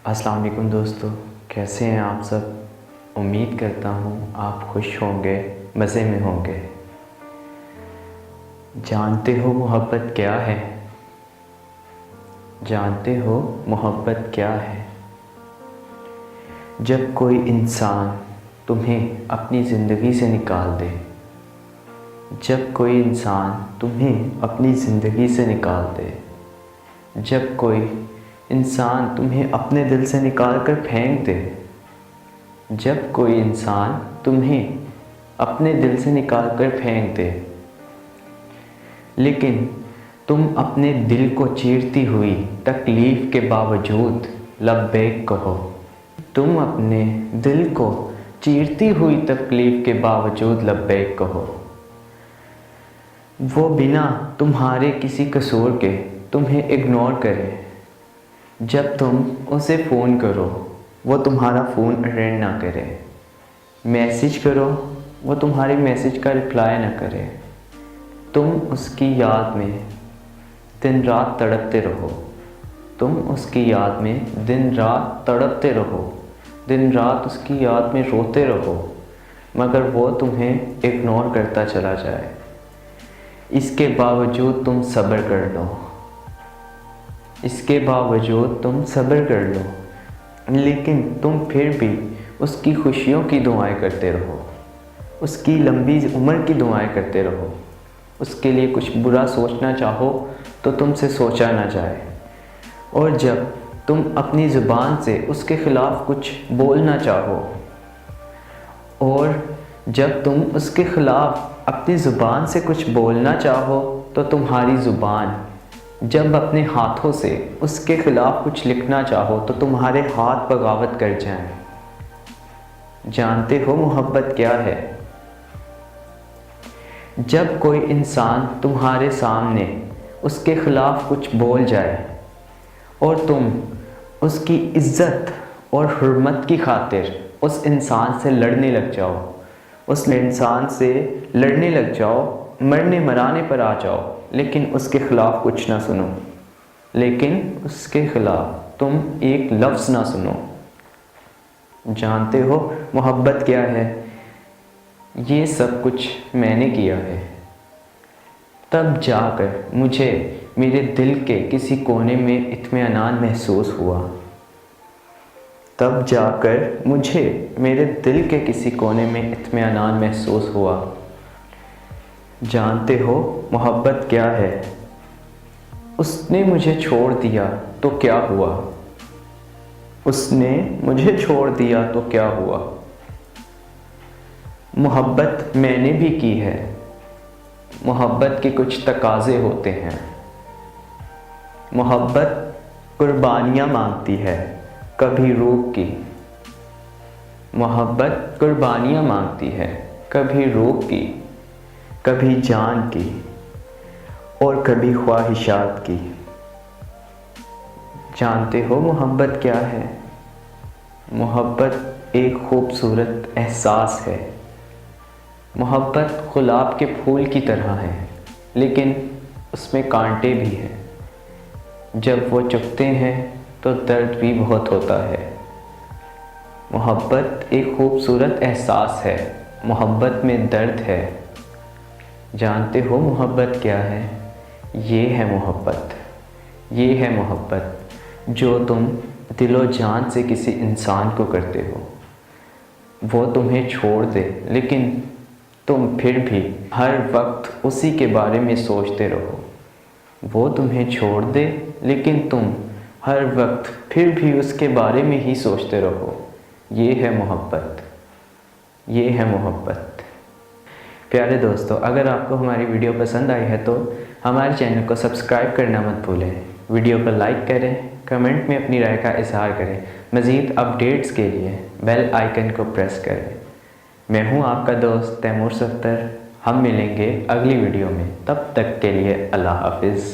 अस्सलाम वालेकुम दोस्तों, कैसे हैं आप सब। उम्मीद करता हूँ आप खुश होंगे, मज़े में होंगे। जानते हो मोहब्बत क्या है? जानते हो मोहब्बत क्या है? जब कोई इंसान तुम्हें अपनी ज़िंदगी से निकाल दे, जब कोई इंसान तुम्हें अपनी ज़िंदगी से निकाल दे, जब कोई इंसान तुम्हें अपने दिल से निकाल कर फेंक दे, जब कोई इंसान तुम्हें अपने दिल से निकाल कर फेंक दे, लेकिन तुम अपने दिल को चीरती हुई तकलीफ़ के बावजूद लब्बैक कहो। तुम अपने दिल को चीरती हुई तकलीफ़ के बावजूद लब्बैक कहो। वो बिना तुम्हारे किसी कसूर के तुम्हें इग्नोर करे। जब तुम उसे फ़ोन करो वो तुम्हारा फ़ोन अटेंड ना करे, मैसेज करो वो तुम्हारे मैसेज का रिप्लाई ना करे। तुम उसकी याद में दिन रात तड़पते रहो, तुम उसकी याद में दिन रात तड़पते रहो, दिन रात उसकी याद में रोते रहो, मगर वो तुम्हें इग्नोर करता चला जाए। इसके बावजूद तुम सब्र कर लो, इसके बावजूद तुम सब्र कर लो, लेकिन तुम फिर भी उसकी खुशियों की दुआएं करते रहो, उसकी लंबी उम्र की दुआएं करते रहो। उसके लिए कुछ बुरा सोचना चाहो तो तुमसे सोचा ना जाए, और जब तुम अपनी ज़ुबान से उसके ख़िलाफ़ कुछ बोलना चाहो, और जब तुम उसके ख़िलाफ़ अपनी ज़ुबान से कुछ बोलना चाहो तो तुम्हारी ज़ुबान जब अपने हाथों से उसके ख़िलाफ़ कुछ लिखना चाहो तो तुम्हारे हाथ बगावत कर जाएं। जानते हो मोहब्बत क्या है? जब कोई इंसान तुम्हारे सामने उसके ख़िलाफ़ कुछ बोल जाए और तुम उसकी इज़्ज़त और हुर्मत की खातिर उस इंसान से लड़ने लग जाओ, उस इंसान से लड़ने लग जाओ, मरने मराने पर आ जाओ, लेकिन उसके ख़िलाफ़ कुछ ना सुनो, लेकिन उसके ख़िलाफ़ तुम एक लफ्ज़ ना सुनो। जानते हो मोहब्बत क्या है? ये सब कुछ मैंने किया है, तब जाकर मुझे मेरे दिल के किसी कोने में इत्मीनान महसूस हुआ, तब जाकर मुझे मेरे दिल के किसी कोने में इत्मीनान महसूस हुआ। जानते हो मोहब्बत क्या है? उसने मुझे छोड़ दिया तो क्या हुआ? उसने मुझे छोड़ दिया तो क्या हुआ? मोहब्बत मैंने भी की है, मोहब्बत के कुछ तकाज़े होते हैं। मोहब्बत कुर्बानियाँ मांगती है, कभी रूह की। मोहब्बत कुर्बानियाँ मांगती है, कभी रूह की, कभी जान की, और कभी ख्वाहिशात की। जानते हो मोहब्बत क्या है? मोहब्बत एक खूबसूरत एहसास है। मोहब्बत गुलाब के फूल की तरह है, लेकिन उसमें कांटे भी हैं। जब वो चुभते हैं तो दर्द भी बहुत होता है। मोहब्बत एक खूबसूरत एहसास है, मोहब्बत में दर्द है। जानते हो मोहब्बत क्या है? ये है मोहब्बत, ये है मोहब्बत जो तुम दिलो जान से किसी इंसान को करते हो। वो तुम्हें छोड़ दे, लेकिन तुम फिर भी हर वक्त उसी के बारे में सोचते रहो। वो तुम्हें छोड़ दे, लेकिन तुम हर वक्त फिर भी उसके बारे में ही सोचते रहो। ये है मोहब्बत, ये है मोहब्बत। प्यारे दोस्तों, अगर आपको हमारी वीडियो पसंद आई है तो हमारे चैनल को सब्सक्राइब करना मत भूलें। वीडियो को लाइक करें, कमेंट में अपनी राय का इज़हार करें। मज़ीद अपडेट्स के लिए बेल आइकन को प्रेस करें। मैं हूं आपका दोस्त तैमूर सफ्तर। हम मिलेंगे अगली वीडियो में, तब तक के लिए अल्लाह हाफिज़।